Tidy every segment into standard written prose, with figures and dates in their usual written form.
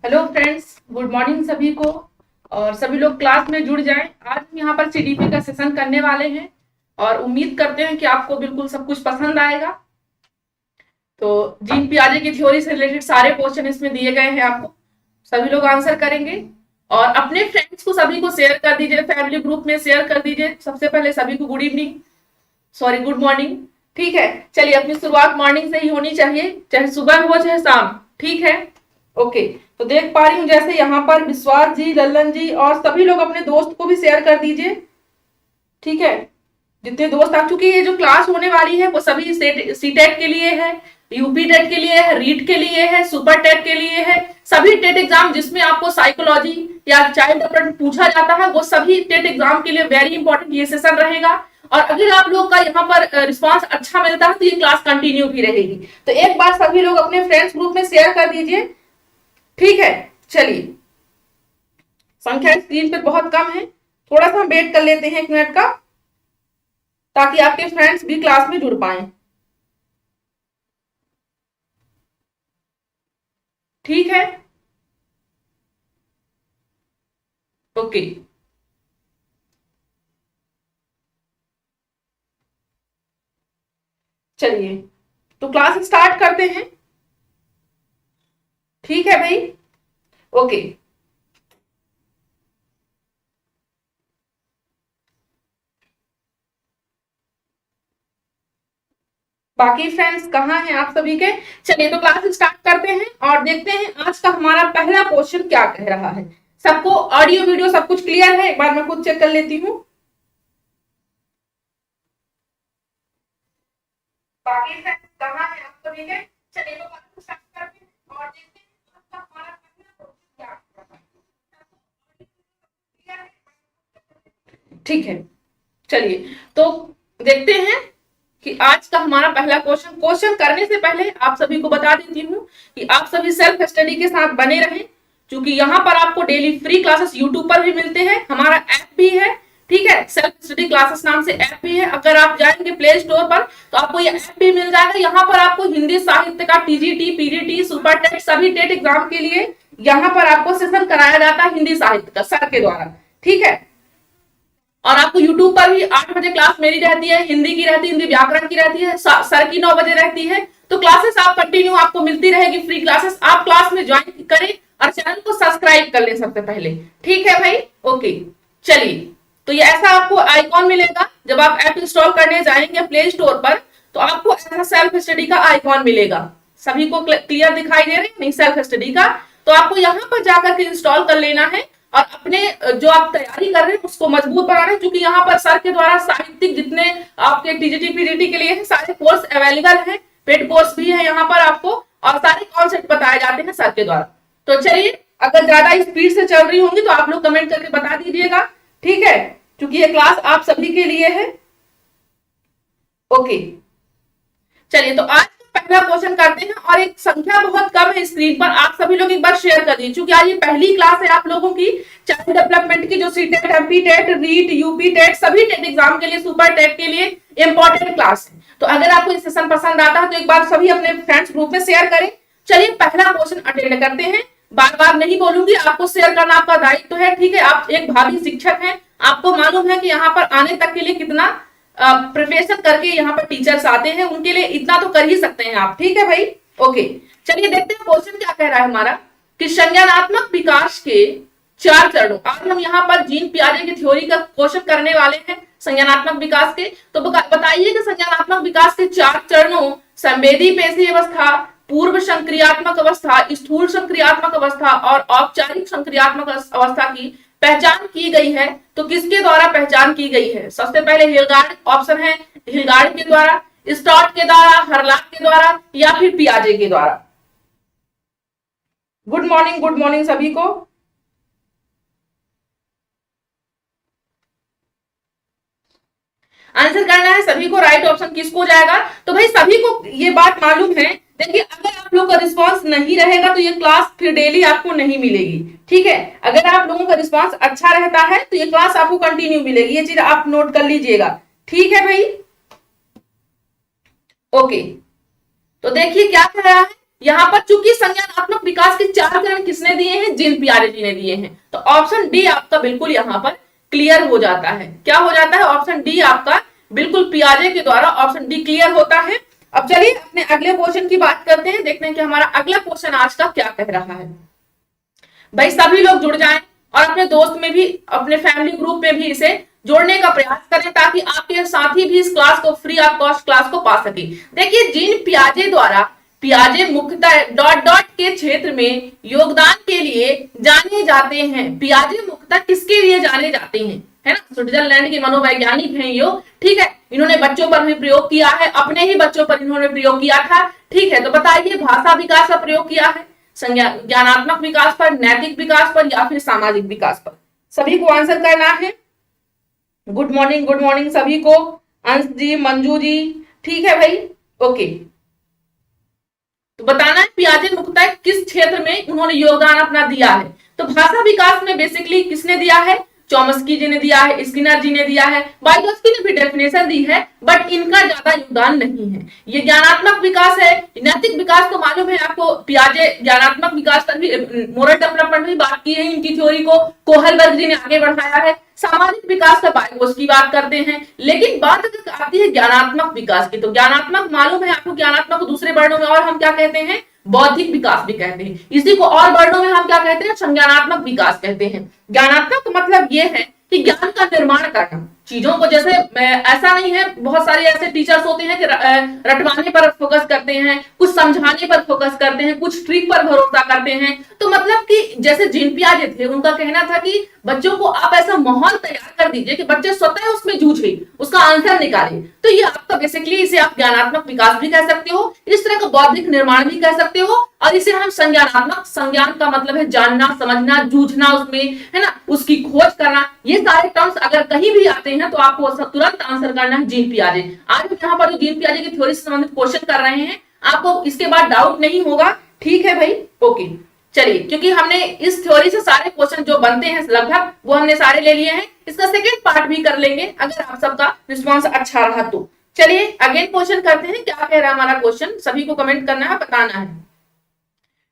Hello friends, good morning सभी को। और सभी लोग क्लास में जुड़ जाएं। आज हम यहाँ पर सीडीपी का सेशन करने वाले हैं और उम्मीद करते हैं कि आपको बिल्कुल सब कुछ पसंद आएगा। तो जीन पियाजे की थ्योरी से रिलेटेड सारे क्वेश्चन इसमें दिए गए हैं, आपको सभी लोग आंसर करेंगे। और अपने फ्रेंड्स को सभी को शेयर कर दीजिए, फैमिली ग्रुप में शेयर कर दीजिए। सबसे पहले सभी को good evening, sorry good morning. ठीक है, चलिए अपनी शुरुआत मॉर्निंग से ही होनी चाहिए, चाहे सुबह हो चाहे शाम। ठीक है, ओके। तो देख पा रही हूँ जैसे यहाँ पर विश्वास जी, लल्लन जी और सभी लोग अपने दोस्त को भी शेयर कर दीजिए। ठीक है, जितने दोस्त आ चुके, ये जो क्लास होने वाली है वो सभी सीटेट के लिए है, यूपी टेट के लिए है, रीट के लिए है, सुपर टेट के लिए है। सभी टेट एग्जाम जिसमें आपको साइकोलॉजी या चाइल्ड डेवलपमेंट पूछा जाता है, वो सभी टेट एग्जाम के लिए वेरी इंपॉर्टेंट ये सेशन रहेगा। और अगर आप लोग का यहाँ पर रिस्पांस अच्छा मिलता है तो ये क्लास कंटिन्यू भी रहेगी। तो एक बार सभी लोग अपने फ्रेंड्स ग्रुप में शेयर कर दीजिए। ठीक है, चलिए। संख्या स्क्रीन पर बहुत कम है, थोड़ा सा हम वेट कर लेते हैं 1 मिनट का, ताकि आपके फ्रेंड्स भी क्लास में जुड़ पाए। ठीक है, ओके। चलिए तो क्लास स्टार्ट करते हैं। ठीक है भाई, ओके। बाकी फ्रेंड्स कहाँ हैं आप सभी के? चलिए तो क्लास स्टार्ट करते हैं और देखते हैं आज का हमारा पहला क्वेश्चन क्या कह रहा है। सबको ऑडियो वीडियो सब कुछ क्लियर है? एक बार मैं खुद चेक कर लेती हूँ। बाकी फ्रेंड्स कहाँ हैं आप सभी के? चलिए तो क्लास स्टार्ट करते हैं और देखते हैं आज का हमारा पहला क्वेश्चन क्या कह रहा है। ठीक है, चलिए तो देखते हैं कि आज का हमारा पहला क्वेश्चन करने से पहले आप सभी को बता देती हूँ कि आप सभी सेल्फ स्टडी के साथ बने रहें, क्योंकि यहाँ पर आपको डेली फ्री क्लासेस यूट्यूब पर भी मिलते हैं, हमारा ऐप भी है। ठीक है, सेल्फ स्टडी क्लासेस नाम से ऐप भी है। अगर आप जाएंगे प्ले स्टोर पर तो आपको ये ऐप भी मिल जाएगा। यहाँ पर आपको हिंदी साहित्य का टीजीटी, पीडीटी, सुपर टेट सभी टेट एग्जाम के लिए यहाँ पर आपको सेशन कराया जाता है हिंदी साहित्य का सर के द्वारा। ठीक है, और आपको YouTube पर भी 8 बजे क्लास मेरी रहती है, हिंदी की रहती है, हिंदी व्याकरण की रहती है, सर की 9 बजे रहती है। तो क्लासेस आप कंटिन्यू आपको मिलती रहेगी, फ्री क्लासेस। आप क्लास में ज्वाइन करें और चैनल को सब्सक्राइब कर ले सबसे पहले। ठीक है भाई, ओके। चलिए तो ये ऐसा आपको आइकॉन मिलेगा जब आप ऐप इंस्टॉल करने जाएंगे प्ले स्टोर पर, तो आपको ऐसा सेल्फ स्टडी का आइकॉन मिलेगा। सभी को क्लियर दिखाई दे रहे हैं नहीं सेल्फ स्टडी का? तो आपको यहाँ पर जाकर के इंस्टॉल कर लेना है और अपने जो आप तैयारी कर रहे हैं उसको मजबूत बनाना है, क्योंकि यहाँ पर सर के द्वारा साहित्यिक जितने आपके टीजीटी पीजीटी के लिए है सारे कोर्स अवेलेबल है, पेड कोर्स भी है यहाँ पर आपको, और सारे कॉन्सेप्ट बताए जाते हैं सर के द्वारा। तो चलिए, अगर ज्यादा स्पीड से चल रही होंगी तो आप लोग कमेंट करके बता दीजिएगा। ठीक है, क्योंकि ये क्लास आप सभी के लिए है। ओके, चलिए तो आज पहला क्वेश्चन करते हैं और एक संख्या बहुत कम है स्क्रीन पर, आप सभी लोग एक बार शेयर कर दीजिए, क्योंकि आज ये पहली क्लास है आप लोगों की चाइल्ड डेवलपमेंट की, जो CTET, MP TET, REET, UP TET सभी टेट एग्जाम के लिए, सुपर टेट के लिए इंपॉर्टेंट क्लास है। तो अगर आपको ये सेशन पसंद आता है तो एक बार सभी अपने फ्रेंड्स ग्रुप में शेयर करें। चलिए पहला क्वेश्चन अटेंड करते हैं। बार बार नहीं बोलूंगी, आपको शेयर करना आपका दायित्व है। ठीक है, आप एक भावी शिक्षक हैं, आपको मालूम है कि यहाँ पर आने तक के लिए कितना प्रिपरेशन करके यहाँ पर टीचर्स आते हैं, उनके लिए इतना तो कर ही सकते हैं आप। ठीक है भाई, ओके। चलिए देखते हैं क्वेश्चन क्या कह रहा है हमारा, कि संज्ञानात्मक विकास के 4 चरणों। आज हम यहाँ पर जीन पियाजे की थ्योरी का क्वेश्चन करने वाले हैं संज्ञानात्मक विकास के। तो बताइए कि संज्ञानात्मक विकास के 4 चरणों, संवेदी पेशी अवस्था, पूर्व संक्रियात्मक अवस्था, स्थूल संक्रियात्मक अवस्था और औपचारिक संक्रियात्मक अवस्था की पहचान की गई है। तो किसके द्वारा पहचान की गई है? सबसे पहले हिलगार्ड, ऑप्शन है हिलगार्ड के द्वारा, स्टॉट के द्वारा, हरलाक के द्वारा या फिर पियाजे के द्वारा। गुड मॉर्निंग सभी को। आंसर करना है सभी को, राइट ऑप्शन किसको जाएगा? तो भाई सभी को ये बात मालूम है। देखिए, अगर आप लोग का रिस्पांस नहीं रहेगा तो ये क्लास फिर डेली आपको नहीं मिलेगी। ठीक है, अगर आप लोगों का रिस्पांस अच्छा रहता है तो ये क्लास आपको कंटिन्यू मिलेगी, ये चीज आप नोट कर लीजिएगा। ठीक है भाई, ओके। तो देखिए क्या कह रहा है यहाँ पर चूंकि संज्ञानात्मक विकास के 4 चरण किसने दिए हैं, जीन पियाजे जी ने दिए हैं, तो ऑप्शन डी आपका बिल्कुल यहाँ पर क्लियर हो जाता है। क्या हो जाता है, ऑप्शन डी आपका बिल्कुल पियाजे के द्वारा ऑप्शन डी क्लियर होता है। अब चलिए अपने अगले क्वेश्चन की बात करते हैं, देखते हैं कि हमारा अगला क्वेश्चन आज का क्या कह रहा है। भाई सभी लोग जुड़ जाएं और अपने दोस्त में भी, अपने फैमिली ग्रुप में भी इसे जोड़ने का प्रयास करें ताकि आपके साथी भी इस क्लास को, फ्री ऑफ कॉस्ट क्लास को पा सके। देखिए जीन पियाजे द्वारा, पियाजे मुख्यतः डॉट डॉट के क्षेत्र में योगदान के लिए जाने जाते हैं। पियाजे मुख्यतः किसके लिए जाने जाते हैं, है ना, स्विट्जरलैंड के मनोवैज्ञानिक हैं यो, ठीक है। इन्होंने बच्चों पर भी प्रयोग किया है, अपने ही बच्चों पर इन्होंने प्रयोग किया था, ठीक है। तो बताइए भाषा विकास का प्रयोग किया है, ज्ञानात्मक विकास पर, नैतिक विकास पर या फिर सामाजिक विकास पर, सभी को आंसर करना है। गुड मॉर्निंग सभी को, अंश जी, मंजू जी, ठीक है भाई, ओके। तो बताना है पियाजे मुख्यतः किस क्षेत्र में उन्होंने योगदान अपना दिया है। तो भाषा विकास में बेसिकली किसने दिया है, चॉम्स्की जी ने दिया है, स्किनर जी ने दिया है, वाइगोत्स्की ने भी डेफिनेशन दी है, बट इनका ज्यादा योगदान नहीं है। ये ज्ञानात्मक विकास है। नैतिक विकास तो मालूम है आपको, पियाजे ज्ञानात्मक विकास पर भी, मोरल डेवलपमेंट भी बात की है, इनकी थ्योरी को कोहलबर्ग जी ने आगे बढ़ाया है। सामाजिक विकास का वाइगोत्स्की बात करते हैं, लेकिन बात अगर आती है ज्ञानात्मक विकास की, तो ज्ञानात्मक मालूम है आपको, ज्ञानात्मक को दूसरे वर्णों में और हम क्या कहते हैं, बौद्धिक विकास भी कहते हैं। इसी को और वर्णों में हम क्या कहते हैं, संज्ञानात्मक विकास कहते हैं। ज्ञानात्मक मतलब ये है कि ज्ञान का निर्माण करना चीजों को, जैसे ऐसा नहीं है, बहुत सारे ऐसे टीचर्स होते हैं कि रटवाने पर फोकस करते हैं, कुछ समझाने पर फोकस करते हैं, कुछ ट्रिक पर भरोसा करते हैं। तो मतलब कि जैसे जीन पियाजे थे, उनका कहना था कि बच्चों को आप ऐसा माहौल तैयार कर दीजिए कि बच्चे स्वतः उसमें जूझे, उसका आंसर निकाले। तो ये आपका बेसिकली, इसे आप ज्ञानात्मक विकास भी कह सकते हो, इस तरह का बौद्धिक निर्माण भी कह सकते हो, और इसे हम संज्ञानात्मक, संज्ञान का मतलब है जानना, समझना, जूझना उसमें, है ना, उसकी खोज करना। ये सारे टर्म्स अगर कहीं भी आते हैं तो आपको तुरंत आंसर करना है जीन पियाजे। आज हम यहाँ पर जो जीन पियाजे की थ्योरी से संबंधित क्वेश्चन कर रहे हैं, आपको इसके बाद डाउट नहीं होगा, ठीक है भाई, ओके। चलिए, क्योंकि हमने इस थ्योरी से सारे क्वेश्चन जो बनते हैं लगभग, वो हमने सारे ले लिए हैं। इसका सेकंड पार्ट भी कर लेंगे अगर आप सबका रिस्पॉन्स अच्छा रहा तो। चलिए अगेन क्वेश्चन करते हैं, क्या कह रहा है हमारा क्वेश्चन, सभी को कमेंट करना है, बताना है,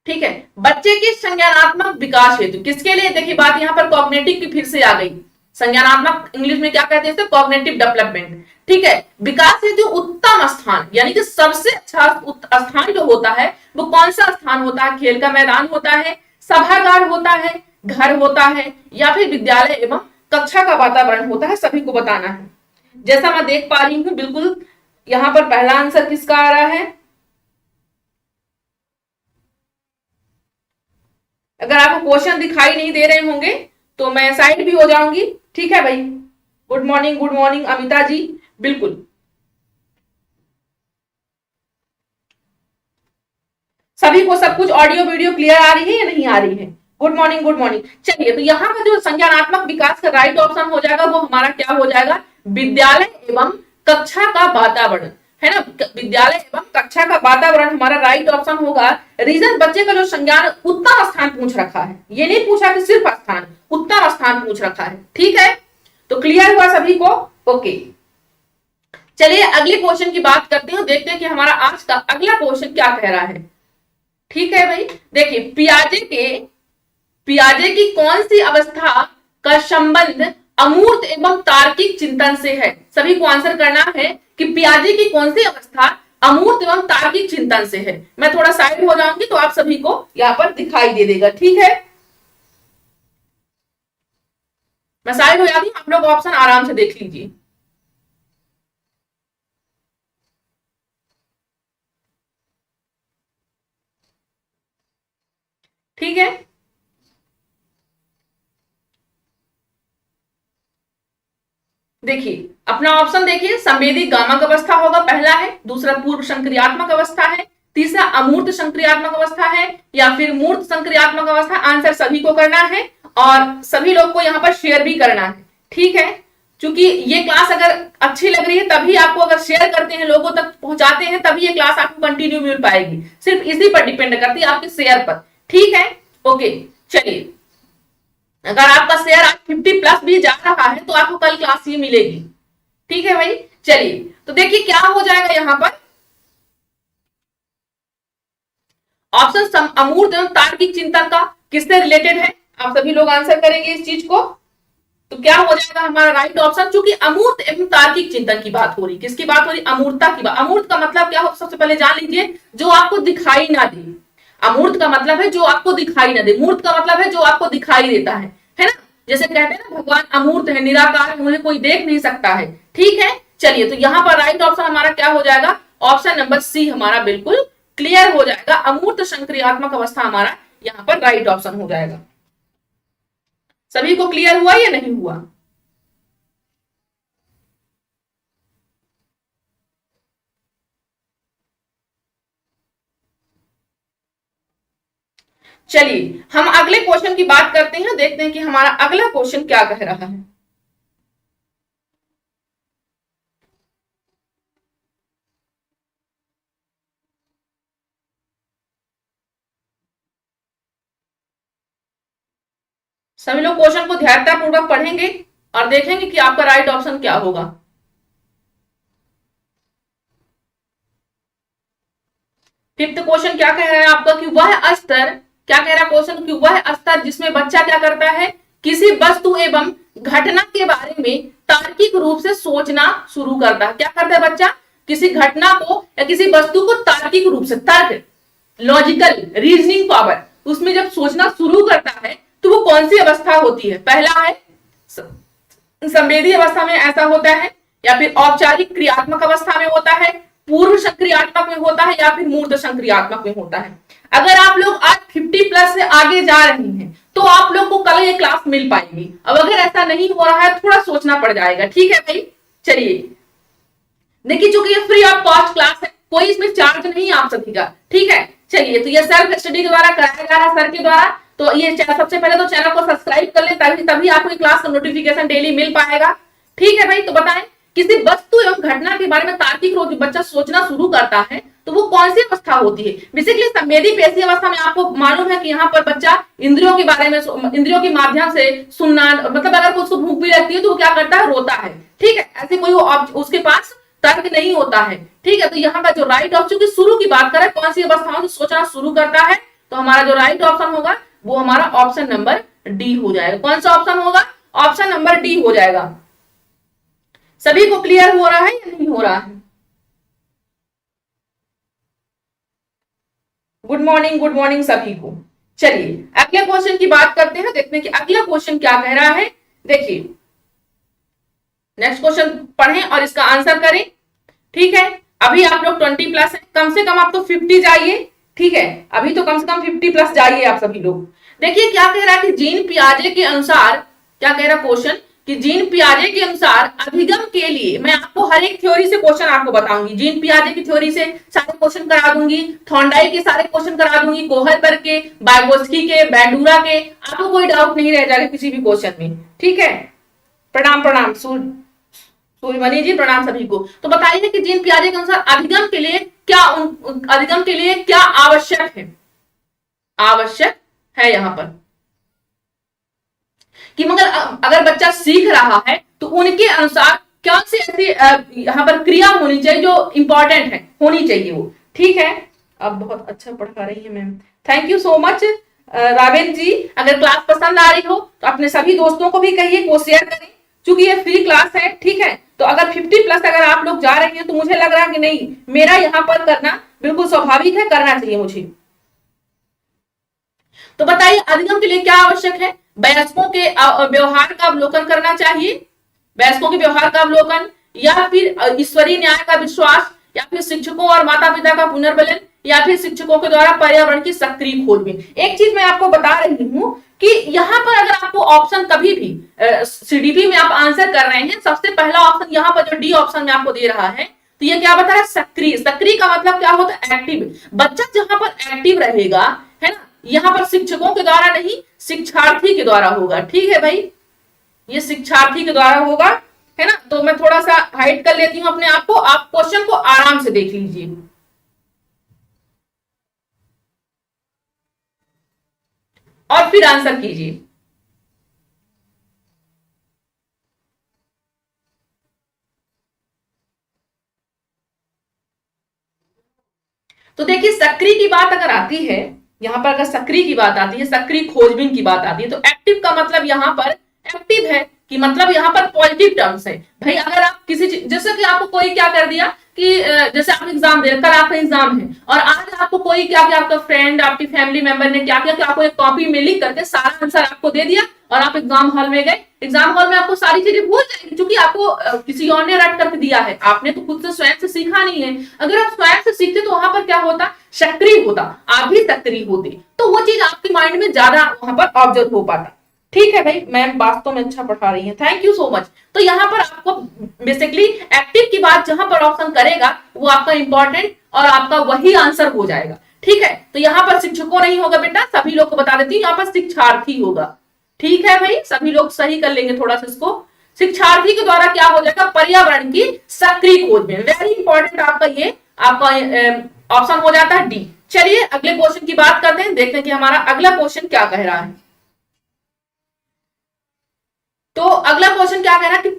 ठीक है। बच्चे की संज्ञानात्मक विकास हेतु किसके लिए, देखिए बात यहाँ पर कॉग्निटिव की फिर से आ गई। संज्ञानात्मक इंग्लिश में क्या कहते हैं, कॉग्निटिव डेवलपमेंट, ठीक है। विकास हेतु उत्तम स्थान, यानी कि सबसे अच्छा स्थान जो होता है वो कौन सा स्थान होता है, खेल का मैदान होता है, सभागार होता है, घर होता है, या फिर विद्यालय एवं कक्षा का वातावरण होता है, सभी को बताना है। जैसा मैं देख पा रही हूं, बिल्कुल यहां पर पहला आंसर किसका आ रहा है। अगर आपको क्वेश्चन दिखाई नहीं दे रहे होंगे तो मैं साइड भी हो जाऊंगी, ठीक है भाई। गुड मॉर्निंग अमिता जी, बिल्कुल। सभी को सब कुछ ऑडियो वीडियो क्लियर आ रही है या नहीं आ रही है? Good morning. चलिए, तो यहाँ पर जो संज्ञानात्मक विकास का राइट ऑप्शन हो जाएगा वो हमारा क्या हो जाएगा, विद्यालय एवं कक्षा का वातावरण, है ना। विद्यालय एवं कक्षा का वातावरण हमारा राइट ऑप्शन होगा। रीजन, बच्चे का जो संज्ञान उत्तम स्थान पूछ रखा है, ये नहीं पूछा कि सिर्फ स्थान, उत्तम स्थान पूछ रखा है, ठीक है। तो क्लियर हुआ सभी को, ओके। चलिए अगले क्वेश्चन की बात करते हैं, देखते हैं कि हमारा आज का अगला क्वेश्चन क्या कह रहा है, ठीक है भाई। देखिए पियाजे की कौन सी अवस्था का संबंध अमूर्त एवं तार्किक चिंतन से है, सभी को आंसर करना है कि पियाजे की कौन सी अवस्था अमूर्त एवं तार्किक चिंतन से है। मैं थोड़ा साइड हो जाऊंगी तो आप सभी को यहां पर दिखाई दे देगा, ठीक है। मैं साइड हो जाती हूं, आप लोग ऑप्शन आराम से देख लीजिए। ठीक है, देखिए अपना ऑप्शन देखिए, संवेदी गामक अवस्था होगा, पहला है। दूसरा पूर्व संक्रियात्मक अवस्था है। तीसरा अमूर्त संक्रियात्मक अवस्था है, या फिर मूर्त संक्रियात्मक अवस्था। आंसर सभी को करना है और सभी लोग को यहाँ पर शेयर भी करना है, ठीक है। क्योंकि ये क्लास अगर अच्छी लग रही है तभी आपको, अगर शेयर करते हैं, लोगों तक पहुंचाते हैं, तभी ये क्लास आपको कंटिन्यू मिल पाएगी। सिर्फ इसी पर डिपेंड करती है, आपके शेयर पर, ठीक है, ओके। चलिए, अगर आपका शेयर आज 50 प्लस भी जा रहा है तो आपको कल क्लास ये मिलेगी, ठीक है भाई। चलिए, तो देखिए क्या हो जाएगा यहाँ पर, ऑप्शन अमूर्त एवं तार्किक चिंतन का किससे रिलेटेड है? आप सभी लोग आंसर करेंगे इस चीज को। तो क्या हो जाएगा हमारा राइट ऑप्शन, चूंकि अमूर्त एवं तार्किक चिंतन की बात हो रही, किसकी बात हो रही? अमूर्तता की बात। अमूर्त का मतलब क्या हो, सबसे पहले जान लीजिए, जो आपको दिखाई ना दे। अमूर्त का मतलब है जो आपको दिखाई ना दे, मूर्त का मतलब है जो आपको दिखाई देता है ना? जैसे कहते हैं ना भगवान अमूर्त है, निराकार है, उन्हें कोई देख नहीं सकता है। ठीक है, चलिए, तो यहां पर राइट ऑप्शन हमारा क्या हो जाएगा? ऑप्शन नंबर सी हमारा बिल्कुल क्लियर हो जाएगा। अमूर्त संक्रियात्मक अवस्था हमारा यहाँ पर राइट ऑप्शन हो जाएगा। सभी को क्लियर हुआ या नहीं हुआ? चलिए, हम अगले क्वेश्चन की बात करते हैं, देखते हैं कि हमारा अगला क्वेश्चन क्या कह रहा है। सभी लोग क्वेश्चन को ध्यानपूर्वक पढ़ेंगे और देखेंगे कि आपका राइट ऑप्शन क्या होगा। फिफ्थ क्वेश्चन क्या कह रहा है आपका कि वह स्तर, क्या कह रहा है क्वेश्चन कि वह स्तर जिसमें बच्चा क्या करता है, किसी वस्तु एवं घटना के बारे में तार्किक रूप से सोचना शुरू करता है। क्या करता है बच्चा? किसी घटना को या किसी वस्तु को तार्किक रूप से, तर्क, लॉजिकल रीजनिंग पावर, उसमें जब सोचना शुरू करता है तो वो कौन सी अवस्था होती है? पहला है संवेदी अवस्था में ऐसा होता है, या फिर औपचारिक क्रियात्मक अवस्था में होता है, पूर्व संक्रियात्मक में होता है, या फिर मूर्त संक्रियात्मक में होता है। अगर आप लोग आज 50+ से आगे जा रही हैं तो आप लोग को कल ये क्लास मिल पाएगी। अब अगर ऐसा नहीं हो रहा है, थोड़ा सोचना पड़ जाएगा। ठीक है भाई, चलिए, देखिए चूंकि ये फ्री ऑफ कॉस्ट क्लास है, कोई इसमें चार्ज नहीं आप सभी का। ठीक है, चलिए, तो ये सेल्फ स्टडी के द्वारा कराया जा रहा है, सर के द्वारा। तो ये सबसे पहले तो चैनल को सब्सक्राइब कर ले, तभी तभी आपको क्लास का नोटिफिकेशन डेली मिल पाएगा। ठीक है भाई, तो बताएं, किसी वस्तु एवं घटना के बारे में तार्किक रूप से बच्चा सोचना शुरू करता है तो वो कौन सी अवस्था होती है? बेसिकली संवेदी पेशी अवस्था में आपको मालूम है कि यहाँ पर बच्चा इंद्रियों के बारे में, इंद्रियों के माध्यम से सुनना, मतलब अगर उसको भूख भी लगती है तो वो क्या करता है? रोता है। ठीक है, ऐसे कोई उसके पास तर्क नहीं होता है। ठीक है, तो यहाँ का जो राइट ऑप्शन की शुरू की बात करें, कौन सी अवस्थाओं से सोचना शुरू करता है, तो हमारा जो राइट ऑप्शन होगा वो हमारा ऑप्शन नंबर डी हो जाएगा। कौन सा ऑप्शन होगा? ऑप्शन नंबर डी हो जाएगा। सभी को क्लियर हो रहा है या नहीं हो रहा है? गुड मॉर्निंग, गुड मॉर्निंग सभी को। चलिए, अगले क्वेश्चन की बात करते हैं, देखते हैं कि अगला क्वेश्चन क्या कह रहा है। देखिए, नेक्स्ट क्वेश्चन पढ़ें और इसका आंसर करें। ठीक है, अभी आप लोग 20+ है, कम से कम आप तो 50 जाइए। ठीक है, अभी तो कम से कम 50+ जाइए आप सभी लोग। देखिए क्या कह रहा है कि जीन पियाजे के अनुसार, क्या कह रहा है क्वेश्चन कि जीन पियाजे के अनुसार अभिगम के लिए, मैं आपको हर एक थ्योरी से क्वेश्चन आपको बताऊंगी, जीन पियाजे की थ्योरी से सारे क्वेश्चन करा दूंगी, थॉर्नडाइक के सारे क्वेश्चन करा दूंगी, कोहलबर्ग के, बायगोस्की के, बैंडूरा के, आपको कोई डाउट नहीं रह जाएगा किसी भी क्वेश्चन में। ठीक है, प्रणाम प्रणाम सूर्यमणि जी, प्रणाम सभी को। तो बताइए कि जीन पियाजे के अनुसार अधिगम के लिए क्या, अधिगम के लिए क्या आवश्यक है? आवश्यक है यहाँ पर कि मगर अगर बच्चा सीख रहा है तो उनके अनुसार कौन सी ऐसी यहाँ पर क्रिया होनी चाहिए जो इंपॉर्टेंट है, होनी चाहिए वो। ठीक है, अब बहुत अच्छा पढ़ा रही है ma'am, thank you so much Raven ji. अगर क्लास पसंद आ रही हो तो अपने सभी दोस्तों को भी कहिए, वो शेयर करें, क्योंकि ये फ्री क्लास है। ठीक है, तो अगर 50+ अगर आप लोग जा रहे हैं तो मुझे लग रहा है कि नहीं, मेरा यहाँ पर करना बिल्कुल स्वाभाविक है, करना चाहिए मुझे। तो बताइए अधिगम के लिए क्या आवश्यक है? वयस्कों के व्यवहार का अवलोकन करना चाहिए, वयस्कों के व्यवहार का अवलोकन, या फिर ईश्वरीय न्याय का विश्वास, या फिर शिक्षकों और माता पिता का पुनर्बलन, या फिर शिक्षकों के द्वारा पर्यावरण की सक्रिय खोजबीन। एक चीज मैं आपको बता रही हूं कि यहाँ पर अगर आपको ऑप्शन कभी भी सीडीपी में आप आंसर कर रहे हैं, सबसे पहला ऑप्शन यहाँ पर जो डी ऑप्शन में आपको दे रहा है, तो ये क्या बता रहा है? सक्रिय। सक्रिय का मतलब क्या होता है? एक्टिव। बच्चा जहां पर एक्टिव रहेगा, है ना, यहाँ पर शिक्षकों के द्वारा नहीं, शिक्षार्थी के द्वारा होगा। ठीक है भाई, ये शिक्षार्थी के द्वारा होगा, है ना। तो मैं थोड़ा सा हाइड कर लेती हूं अपने आप को, आप क्वेश्चन को आराम से देख लीजिए और फिर आंसर कीजिए। तो देखिए सक्रिय की बात अगर आती है, यहाँ पर अगर सक्रिय की बात आती है, सक्रिय खोजबीन की बात आती है, तो एक्टिव का मतलब यहाँ पर एक्टिव है कि मतलब यहाँ पर पॉजिटिव टर्म्स है। भाई अगर आप किसी जैसे कि आपको कोई क्या कर दिया कि जैसे आप एग्जाम दे रहे, कल आपका एग्जाम है और आज आपको कोई क्या क्या आपका फ्रेंड आपकी फैमिली मेंबर ने क्या क्या कि आपको एक कॉपी में लिख करके सारा आंसर आपको दे दिया और आप एग्जाम हॉल में गए, एग्जाम हॉल में आपको सारी चीजें भूल जाएंगी क्योंकि आपको किसी और ने रट करके दिया है, आपने तो खुद से स्वयं से सीखा नहीं है। अगर आप स्वयं से सीखते तो वहां पर क्या होता, सक्रिय होता, आप भी सक्रिय होते, तो वो चीज आपके माइंड में ज्यादा वहां पर ऑब्जर्व हो पाता। ठीक है भाई, मैम वास्तव में अच्छा पढ़ा रही है, थैंक यू सो मच। तो यहाँ पर आपको बेसिकली एक्टिव की बात जहां पर ऑप्शन करेगा वो आपका इंपॉर्टेंट और आपका वही आंसर हो जाएगा। ठीक है, तो यहाँ पर शिक्षकों नहीं होगा बेटा, सभी लोग को बता देती हूँ, यहाँ पर शिक्षार्थी होगा। ठीक है भाई, सभी लोग सही कर लेंगे थोड़ा सा इसको। शिक्षार्थी के द्वारा क्या हो जाएगा, पर्यावरण की सक्रिय खोज में, वेरी इंपॉर्टेंट आपका ये आपका ऑप्शन हो जाता है डी। चलिए अगले क्वेश्चन की बात करते हैं, देखते हैं कि हमारा अगला क्वेश्चन क्या कह रहा है। तो अगला क्वेश्चन क्या कह रहा है कि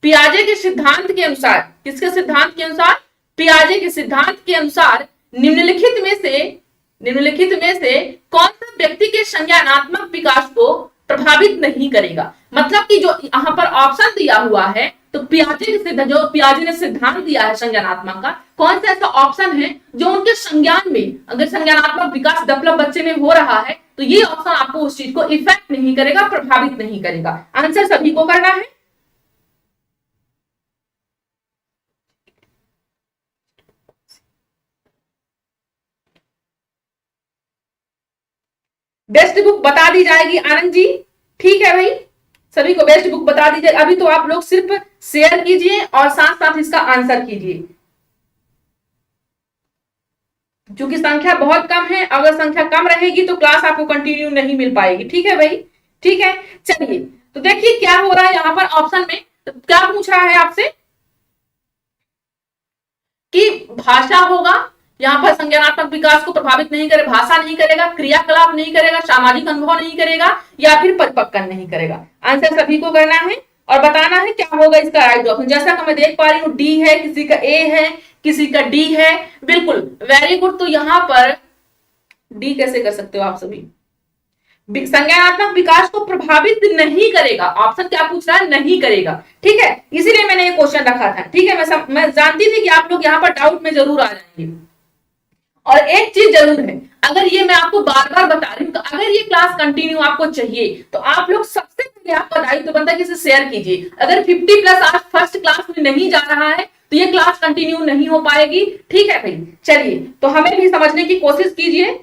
पियाजे के सिद्धांत के अनुसार, किसके सिद्धांत के अनुसार, पियाजे के सिद्धांत के अनुसार निम्नलिखित में से कौन सा व्यक्ति के संज्ञानात्मक विकास को प्रभावित नहीं करेगा। मतलब कि जो यहाँ पर ऑप्शन दिया हुआ है, तो जो पियाजे ने सिद्धांत दिया है संज्ञानात्मक का, कौन सा ऐसा ऑप्शन है जो उनके संज्ञान में, अगर संज्ञानात्मक विकास डेवलप बच्चे में हो रहा है तो ये ऑप्शन आपको उस चीज को इफेक्ट नहीं करेगा, प्रभावित नहीं करेगा। आंसर सभी को करना है। बेस्ट बुक बता दी जाएगी आनंद जी। ठीक है भाई, सभी को बेस्ट बुक बता दी जाएगी। अभी तो आप लोग सिर्फ शेयर कीजिए और साथ साथ इसका आंसर कीजिए, क्योंकि संख्या बहुत कम है, अगर संख्या कम रहेगी तो क्लास आपको कंटिन्यू नहीं मिल पाएगी। ठीक है भाई, ठीक है। चलिए तो देखिए क्या हो रहा है यहाँ पर ऑप्शन में, तो क्या पूछ रहा है आपसे कि भाषा होगा, यहाँ पर संज्ञानात्मक विकास को प्रभावित नहीं करे, भाषा नहीं करेगा, क्रियाकलाप नहीं करेगा, सामाजिक अनुभव नहीं करेगा, या फिर परिपक्व नहीं करेगा। आंसर सभी को करना है और बताना है क्या होगा इसका राइट ऑप्शन। जैसा कि मैं देख पा रही हूँ डी है, किसी का ए है, किसी का डी है, बिल्कुल वेरी गुड। तो यहाँ पर डी कैसे कर सकते हो आप सभी, संज्ञानात्मक विकास को प्रभावित नहीं करेगा, ऑप्शन क्या पूछ रहा है, नहीं करेगा। ठीक है, इसीलिए मैंने ये क्वेश्चन रखा था। ठीक है, मैं जानती थी कि आप लोग यहाँ पर डाउट में जरूर आ जाएंगे। और एक चीज जरूर है, अगर ये मैं आपको बार बार बता रही हूँ, तो अगर ये क्लास कंटिन्यू आपको चाहिए तो आप लोग सबसे पहले आपका दायित्व बनता है कि इसे शेयर कीजिए। अगर 50+ आज फर्स्ट क्लास में नहीं जा रहा है तो ये क्लास कंटिन्यू नहीं हो पाएगी। ठीक है भाई, चलिए तो हमें भी समझने की कोशिश कीजिए।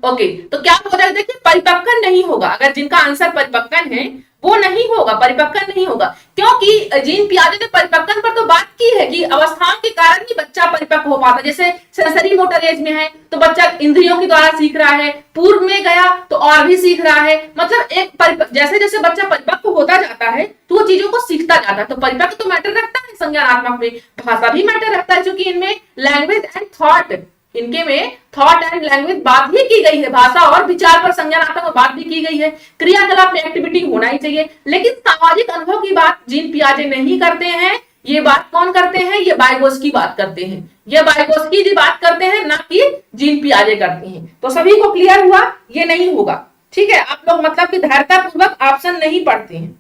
ओके, तो क्या हो जाएगा, देखिए परिपक्व नहीं होगा, अगर जिनका आंसर परिपक्व है वो नहीं होगा, परिपक्व नहीं होगा, क्योंकि जीन पियाजे ने परिपक्व पर तो बात की है कि अवस्थाओं के कारण ही बच्चा परिपक्व हो पाता है। जैसे सेंसरी मोटर एज में है तो बच्चा इंद्रियों के द्वारा सीख रहा है, पूर्व में गया तो और भी सीख रहा है, मतलब एक जैसे जैसे बच्चा परिपक्व होता जाता है तो वो चीजों को सीखता जाता है। तो परिपक्व तो मैटर रखता है संज्ञानात्मक में, भाषा भी मैटर रखता है, क्योंकि इनमें लैंग्वेज एंड थॉट, इनके में थॉट एंड लैंग्वेज बात भी की गई है, भाषा और विचार पर संज्ञानात्मक बात भी की गई है, क्रियाकलाप में एक्टिविटी होना ही चाहिए। लेकिन सामाजिक अनुभव की बात जीन पियाजे नहीं करते हैं, ये बात कौन करते हैं, ये वाइगोत्स्की बात करते हैं, ये वाइगोत्स्की जी बात करते हैं, ना कि जीन पियाजे करते हैं। तो सभी को क्लियर हुआ, ये नहीं होगा। ठीक है, आप लोग मतलब कि धैर्यता पूर्वक ऑप्शन नहीं पढ़ते हैं।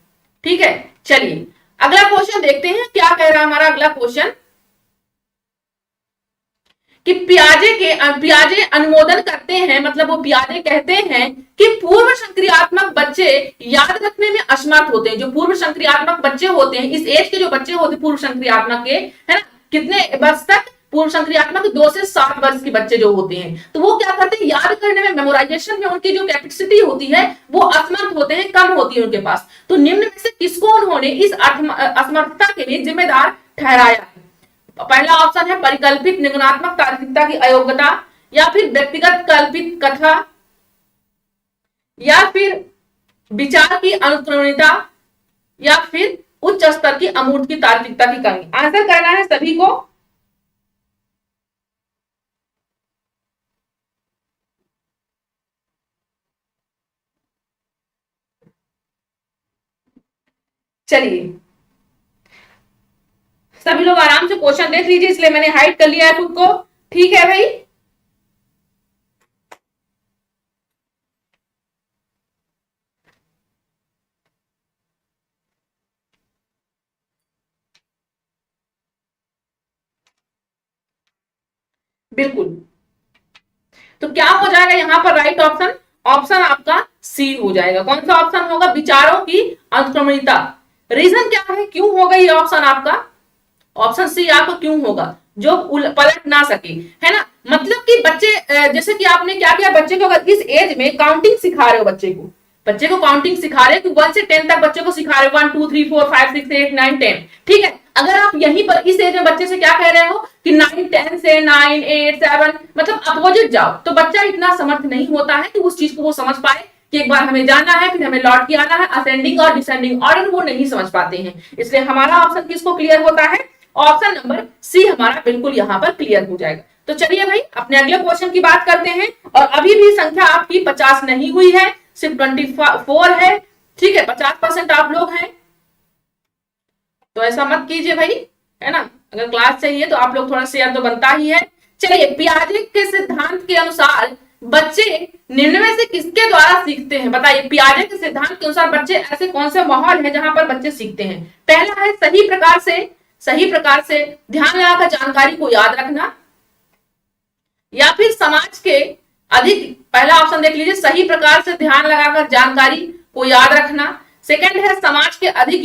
ठीक है, चलिए अगला क्वेश्चन देखते हैं क्या कह रहा है हमारा अगला क्वेश्चन, कि पियाजे अनुमोदन करते हैं, मतलब वो पियाजे कहते हैं कि पूर्व संक्रियात्मक बच्चे याद रखने में असमर्थ होते हैं। जो पूर्व संक्रियात्मक बच्चे होते हैं, इस एज के जो बच्चे होते हैं पूर्व संक्रियात्मक के, है ना, कितने वर्ष तक, पूर्व संक्रियात्मक 2 से 7 वर्ष के बच्चे जो होते हैं, तो वो क्या करते हैं, याद करने में, मेमोराइजेशन में उनकी जो कैपेसिटी होती है वो असमर्थ होते हैं, कम होती है उनके पास। तो निम्न में से किसको उन्होंने इस असमर्थता के लिए जिम्मेदार ठहराया है। पहला ऑप्शन है परिकल्पित निगुणात्मक तार्किकता की अयोग्यता, या फिर व्यक्तिगत कल्पित कथा, या फिर विचार की अनुक्रमणिकता, या फिर उच्च स्तर की अमूर्त की तार्किकता की कमी। आंसर करना है सभी को। चलिए सभी लोग आराम से क्वेश्चन देख लीजिए, इसलिए मैंने हाइड कर लिया है खुद को। ठीक है भाई, बिल्कुल। तो क्या हो जाएगा यहाँ पर राइट ऑप्शन? ऑप्शन आपका सी हो जाएगा। कौन सा ऑप्शन होगा? विचारों की अनुक्रमणिकता। रीजन क्या है, क्यों होगा ये ऑप्शन आपका? ऑप्शन सी आपको क्यों होगा? जो पलट ना सके, है ना। मतलब कि बच्चे जैसे कि आपने क्या किया, बच्चे को अगर इस एज में काउंटिंग सिखा रहे हो, बच्चे को काउंटिंग सिखा रहे हो, 1 से 10 तक बच्चे को सिखा रहे हो, 1 2 3 4 5 6 8 9 10, ठीक है। अगर आप यहीं पर इस एज में बच्चे से क्या कह रहे हो कि 9 10 से 9 8 7, मतलब अपोजिट जाओ, तो बच्चा इतना समर्थ नहीं होता है कि उस चीज को वो समझ पाए कि एक बार हमें जाना है, फिर हमें लौट के आना है, असेंडिंग और डिसेंडिंग ऑर्डर वो नहीं समझ पाते हैं। इसलिए हमारा ऑप्शन किसको क्लियर होता है? ऑप्शन नंबर सी हमारा बिल्कुल यहां पर क्लियर हो जाएगा। तो चलिए भाई अपने अगले क्वेश्चन की बात करते हैं। और अभी भी संख्या आपकी 50 नहीं हुई है, सिर्फ 24 है, ठीक है। 50% आप लोग हैं, तो ऐसा मत कीजिए भाई, है ना। अगर क्लास चाहिए तो आप लोग थोड़ा शेयर तो बनता ही है। चलिए, पियाजे के सिद्धांत के अनुसार बच्चे निम्न में से किसके द्वारा सीखते हैं? बताइए, पियाजे के सिद्धांत के अनुसार बच्चे ऐसे कौन से माहौल है जहां पर बच्चे सीखते हैं? पहला है सही प्रकार से ध्यान लगाकर जानकारी को याद रखना, या फिर समाज के अधिक, पहला ऑप्शन देख लीजिए, सही प्रकार से ध्यान लगाकर जानकारी को याद रखना। सेकंड है समाज के अधिक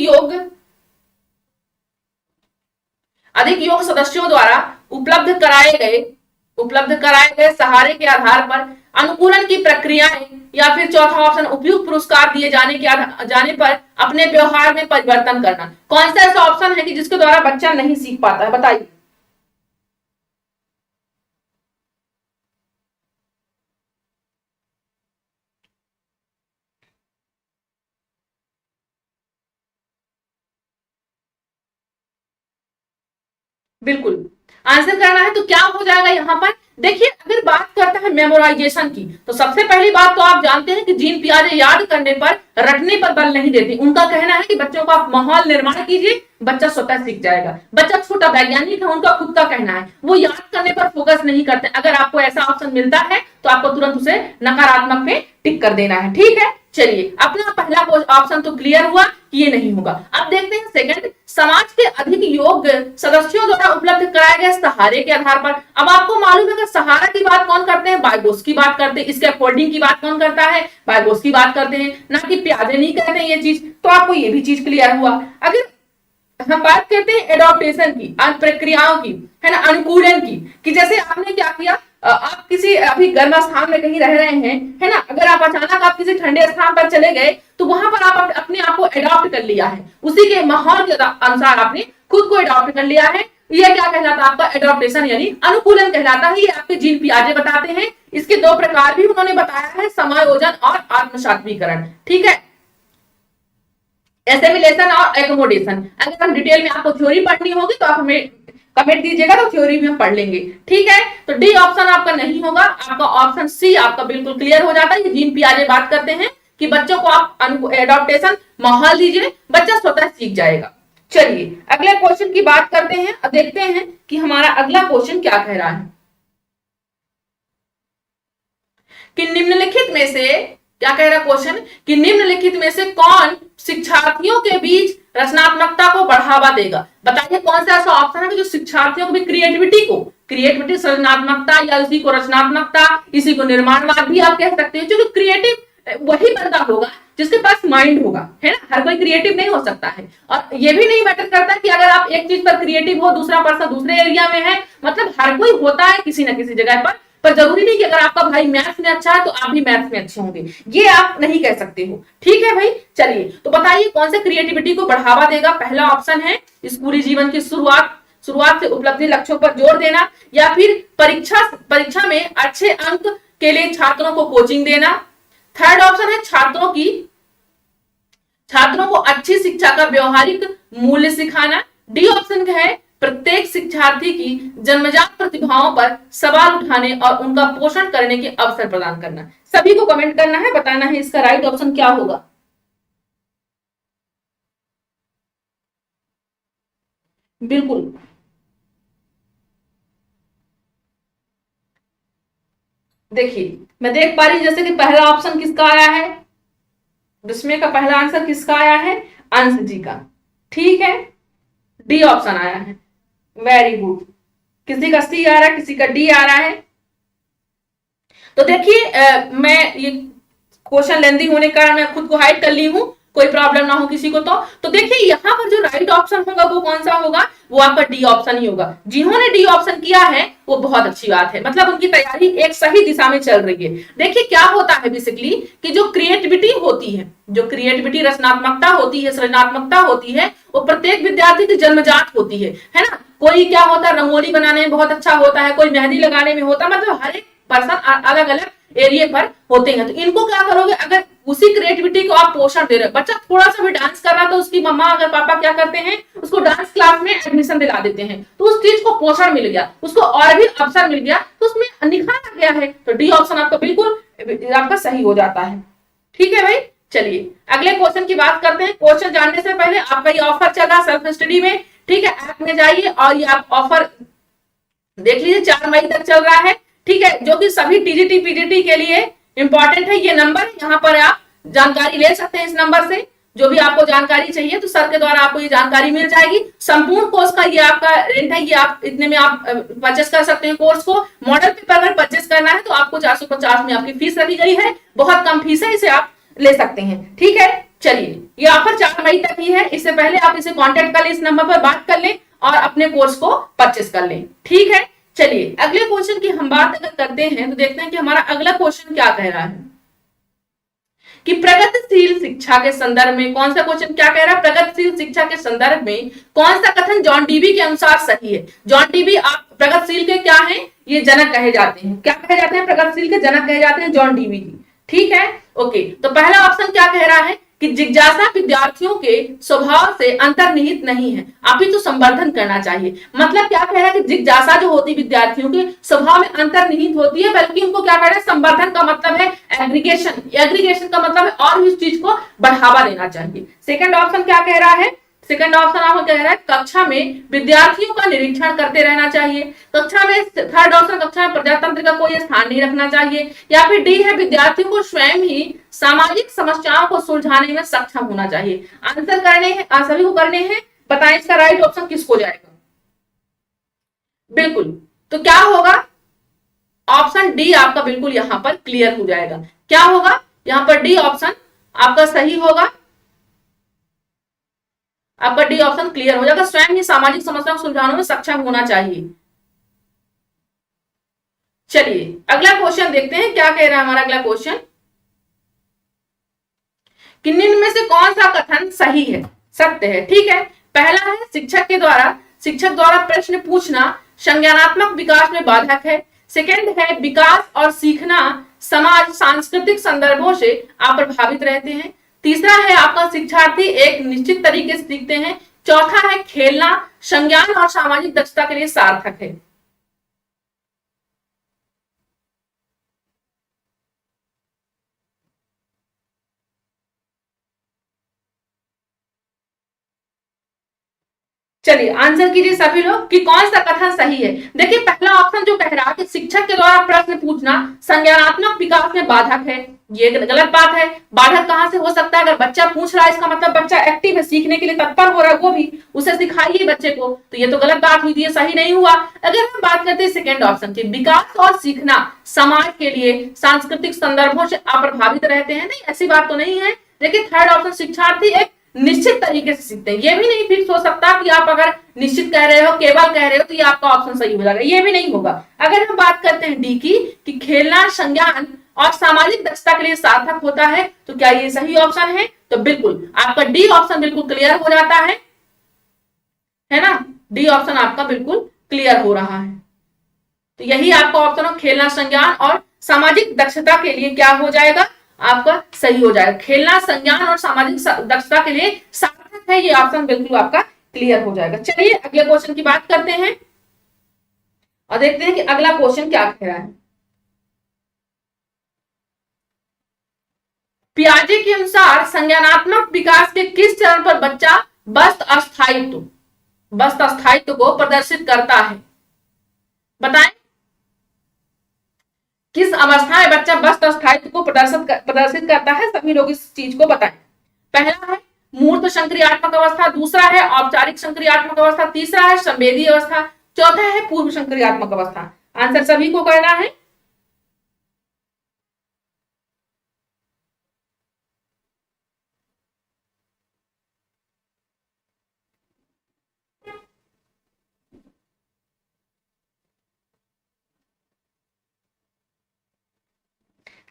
योग सदस्यों द्वारा उपलब्ध कराए गए सहारे के आधार पर अनुकूलन की प्रक्रियाएं, या फिर चौथा ऑप्शन उपयुक्त पुरस्कार दिए जाने पर अपने व्यवहार में परिवर्तन करना। कौन सा ऐसा ऑप्शन है कि जिसके द्वारा बच्चा नहीं सीख पाता है? बताइए। बिल्कुल आंसर करना है। तो क्या हो जाएगा यहाँ पर? देखिए, अगर बात करता है मेमोराइजेशन की, तो सबसे पहली बात तो आप जानते हैं कि जीन पियाजे याद करने पर, रटने पर बल नहीं देती। उनका कहना है कि बच्चों का आप माहौल निर्माण कीजिए, बच्चा स्वतः सीख जाएगा। बच्चा छोटा वैज्ञानिक है, उनका खुद का कहना है, वो याद करने पर फोकस नहीं करते। अगर आपको ऐसा ऑप्शन मिलता है तो आपको तुरंत उसे नकारात्मक में टिक कर देना है, ठीक है। चलिए, अपना पहला ऑप्शन तो क्लियर हुआ कि ये नहीं होगा। अब देखते हैं सेकंड, समाज के अधिक योग्य सदस्यों द्वारा उपलब्ध कराए गए सहारे के आधार पर। अब आपको मालूम है कि सहारा की बात कौन करते हैं? बायबोस की बात करते हैं। इसके फोल्डिंग की बात कौन करता है? बायबोस की बात करते हैं, ना कि पियाजे नहीं कहते हैं ये चीज। तो आपको ये भी चीज क्लियर हुआ। अगर हम बात करते हैं एडॉप्टेशन की, प्रक्रियाओं की, है ना, अनुकूलन की, कि जैसे आपने क्या किया, आप किसी अभी गर्म स्थान में कहीं रह रहे हैं, है ना, अगर आप अचानक आप किसी ठंडे स्थान पर चले गए, तो वहां पर आप अपने आप को एडॉप्ट कर लिया है, उसी के माहौल के अनुसार आपने खुद को एडॉप्ट कर लिया है। यह क्या कहलाता है? आपका एडॉप्टेशन यानी अनुकूलन कहलाता है। ये आपके जीन पियाजे बताते हैं। इसके दो प्रकार भी उन्होंने बताया है, समायोजन और आत्मसात्वीकरण, ठीक है, एसेमिलेशन और एकोमोडेशन। अगर हम डिटेल में आपको थ्योरी पढ़नी होगी तो आप हमें कमेंट दीजिएगा, तो थ्योरी में हम पढ़ लेंगे, ठीक है। तो डी ऑप्शन आपका नहीं होगा, आपका ऑप्शन सी आपका बिल्कुल क्लियर हो जाता है। ये जीन पियाजे बात करते हैं कि बच्चों को आप एडॉप्टेशन माहौल दीजिए, बच्चा स्वतः सीख जाएगा। चलिए अगले क्वेश्चन की बात करते हैं और देखते हैं कि हमारा अगला क्वेश्चन क्या कह रहा है कि निम्नलिखित में से, क्या कह रहा क्वेश्चन, कि निम्नलिखित में से कौन शिक्षार्थियों के बीच रचनात्मकता को बढ़ावा देगा? बताइए कौन सा ऐसा ऑप्शन है कि जो शिक्षार्थियों को भी क्रिएटिविटी सृजनात्मकता, या इसी को रचनात्मकता, इसी को निर्माणवाद भी आप कह सकते हैं। क्योंकि क्रिएटिव वही बंदा होगा जिसके पास माइंड होगा, है ना। हर कोई क्रिएटिव नहीं हो सकता है। और ये भी नहीं मैटर करता कि अगर आप एक चीज पर क्रिएटिव हो, दूसरा पर्सन दूसरे एरिया में है, मतलब हर कोई होता है किसी ना किसी जगह पर जरूरी नहीं कि अगर आपका भाई मैथ्स में अच्छा है तो आप भी मैथ्स में अच्छे होंगे, ये आप नहीं कह सकते हो, ठीक है भाई। चलिए, तो बताइए कौन से क्रिएटिविटी को बढ़ावा देगा? पहला ऑप्शन है स्कूली जीवन की शुरुआत से उपलब्धि लक्ष्यों पर जोर देना, या फिर परीक्षा में अच्छे अंक के लिए छात्रों को कोचिंग देना। थर्ड ऑप्शन है छात्रों को अच्छी शिक्षा का व्यवहारिक मूल्य सिखाना। डी ऑप्शन है प्रत्येक शिक्षार्थी की जन्मजात प्रतिभाओं पर सवाल उठाने और उनका पोषण करने के अवसर प्रदान करना। सभी को कमेंट करना है, बताना है इसका राइट ऑप्शन क्या होगा। बिल्कुल। देखिए मैं देख पा रही हूं जैसे कि पहला ऑप्शन किसका आया है, जिसमें का पहला आंसर किसका आया है, अंश जी का। ठीक है, डी ऑप्शन आया है, वेरी गुड। किसी का सी आ रहा है, किसी का डी आ रहा है। तो देखिए मैं ये क्वेश्चन लेंदी होने के कारण मैं खुद को हाइड कर ली हूं, कोई प्रॉब्लम ना हो किसी को। तो देखिए यहाँ पर जो राइट ऑप्शन होगा वो कौन सा होगा, वो आपका डी ऑप्शन ही होगा। जिन्होंने डी ऑप्शन किया है वो बहुत अच्छी बात है, मतलब उनकी तैयारी एक सही दिशा में चल रही है। देखिए क्या होता है बेसिकली कि जो क्रिएटिविटी होती है, जो क्रिएटिविटी रचनात्मकता होती है, सृजनात्मकता होती है, वो प्रत्येक विद्यार्थी की जन्मजात होती है ना। कोई क्या होता है रंगोली बनाने में बहुत अच्छा होता है, कोई मेहंदी लगाने में होता है, मतलब हर एक पर्सन अलग अलग एरिया पर होते हैं। तो इनको क्या करोगे, अगर उसी क्रिएटिविटी को आप पोषण दे रहे हो, बच्चा थोड़ा सा भी डांस कर रहा तो उसकी मम्मा अगर पापा क्या करते हैं, उसको डांस क्लास में एडमिशन दिला देते हैं, तो उस चीज को पोषण मिल गया, उसको और भी अवसर मिल गया, तो उसमें निखार आ गया है। तो डी ऑप्शन आपका बिल्कुल आपका सही हो जाता है। ठीक है भाई, चलिए अगले क्वेश्चन की बात करते हैं। क्वेश्चन जानने से पहले आपका ये ऑफर चल रहा है सेल्फ स्टडी में, ठीक है, ऐप में जाइए और ये आप ऑफर देख लीजिए, 4 मई तक चल रहा है। ठीक है, जो कि सभी टीजीटी पीजीटी के लिए इंपॉर्टेंट है। ये नंबर यहाँ पर आप जानकारी ले सकते हैं, इस नंबर से जो भी आपको जानकारी चाहिए तो सर के द्वारा आपको ये जानकारी मिल जाएगी। संपूर्ण कोर्स का ये आपका रेंट है, ये आप इतने में आप परचेस कर सकते हैं कोर्स को। मॉडल पेपर अगर परचेस करना है तो आपको 450 में आपकी फीस रखी गई है, बहुत कम फीस है, इसे आप ले सकते हैं। ठीक है, चलिए ये ऑफर 4 मई तक ही है, इससे पहले आप इसे कॉन्टेक्ट कर लें, इस नंबर पर बात कर लें और अपने कोर्स को परचेस कर लें। ठीक है, चलिए अगले क्वेश्चन की हम बात अगर करते हैं तो देखते हैं कि हमारा अगला क्वेश्चन क्या कह रहा है कि प्रगतिशील शिक्षा के संदर्भ में कौन सा क्वेश्चन क्या कह रहा है, प्रगतिशील शिक्षा के संदर्भ में कौन सा कथन जॉन डीबी के अनुसार सही है। जॉन डीबी आप प्रगतिशील के क्या है, ये जनक कहे जाते हैं। क्या कहे जाते हैं, प्रगतिशील के जनक कहे जाते हैं जॉन डीबी की। ठीक है, ओके। तो पहला ऑप्शन क्या कह रहा है कि जिज्ञासा विद्यार्थियों के स्वभाव से अंतर्निहित नहीं है, अपितु संवर्धन करना चाहिए। मतलब क्या कह रहा है कि जिज्ञासा जो होती है विद्यार्थियों के स्वभाव में अंतर्निहित होती है, बल्कि उनको क्या कह रहा है, संवर्धन का मतलब है एग्रीगेशन, एग्रीगेशन का मतलब है और भी उस चीज को बढ़ावा देना चाहिए। सेकंड ऑप्शन क्या कह रहा है, सेकंड ऑप्शन आपको कह रहा है कक्षा में विद्यार्थियों का निरीक्षण करते रहना चाहिए। कक्षा में थर्ड ऑप्शन, कक्षा में प्रजातंत्र का कोई स्थान नहीं रखना चाहिए। या फिर डी है विद्यार्थियों को स्वयं ही सामाजिक समस्याओं को सुलझाने में सक्षम होना चाहिए। आंसर करने हैं, सभी को करने हैं, बताएं इसका राइट ऑप्शन किसको जाएगा। बिल्कुल, तो क्या होगा, ऑप्शन डी आपका बिल्कुल यहां पर क्लियर हो जाएगा। क्या होगा, यहां पर डी ऑप्शन आपका सही होगा, आपका डी ऑप्शन क्लियर हो जाएगा, स्वयं ही सामाजिक समस्याओं को सुलझाने में सक्षम होना चाहिए। चलिए अगला क्वेश्चन देखते हैं क्या कह रहा है हमारा अगला क्वेश्चन कि निम्न में से कौन सा कथन सही है, सत्य है। ठीक है, पहला है शिक्षक द्वारा प्रश्न पूछना संज्ञानात्मक विकास में बाधक है। सेकंड है विकास और सीखना समाज सांस्कृतिक संदर्भों से अप्रभावित रहते हैं। तीसरा है आपका शिक्षार्थी एक निश्चित तरीके से सीखते हैं। चौथा है खेलना संज्ञान और सामाजिक दक्षता के लिए सार्थक है। चलिए आंसर कीजिए सभी लोग कि कौन सा कथन सही है। देखिए पहला ऑप्शन जो कह रहा है कि शिक्षक के द्वारा प्रश्न पूछना संज्ञानात्मक विकास में बाधक है, ये गलत बात है। बाधक कहां से हो सकता है, अगर बच्चा पूछ रहा है इसका मतलब बच्चा एक्टिव है, सीखने के लिए तत्पर हो रहा है, वो भी उसे सिखाइए बच्चे को, तो ये तो गलत बात हुई थी, ये सही नहीं हुआ। अगर हम बात करते हैं सेकेंड ऑप्शन की, विकास और सीखना समाज के लिए सांस्कृतिक संदर्भों से अप्रभावित रहते हैं, नहीं ऐसी बात तो नहीं है। देखिए थर्ड ऑप्शन शिक्षार्थी एक निश्चित तरीके से सीखते हैं, ये भी नहीं फिक्स हो सकता कि आप अगर निश्चित कह रहे हो, केवल कह रहे हो तो ये आपका ऑप्शन सही हो जाएगा, ये भी नहीं होगा। अगर हम बात करते हैं डी की कि खेलना संज्ञान और सामाजिक दक्षता के लिए सार्थक होता है, तो क्या ये सही ऑप्शन है, तो बिल्कुल आपका डी ऑप्शन बिल्कुल क्लियर हो जाता है ना, डी ऑप्शन आपका बिल्कुल क्लियर हो रहा है। तो यही आपका ऑप्शन हो, खेलना संज्ञान और सामाजिक दक्षता के लिए क्या हो जाएगा, आपका सही हो जाएगा। खेलना संज्ञान और सामाजिक दक्षता के लिए सार्थक है, ये ऑप्शन बिल्कुल आपका क्लियर हो जाएगा। चलिए अगले क्वेश्चन की बात करते हैं और देखते हैं कि अगला क्वेश्चन क्या कह रहा है। पियाजे के अनुसार संज्ञानात्मक विकास के किस चरण पर बच्चा बस्त अस्थायित्व, वस्तु स्थायित्व को प्रदर्शित करता है? बताएं किस अवस्था में बच्चा वस्तु स्थायित्व को प्रदर्शित करता है? सभी लोग इस चीज को बताएं। पहला है मूर्त संक्रियात्मक अवस्था, दूसरा है औपचारिक संक्रियात्मक अवस्था, तीसरा है संवेदी अवस्था, चौथा है पूर्व संक्रियात्मक अवस्था। आंसर सभी को करना है।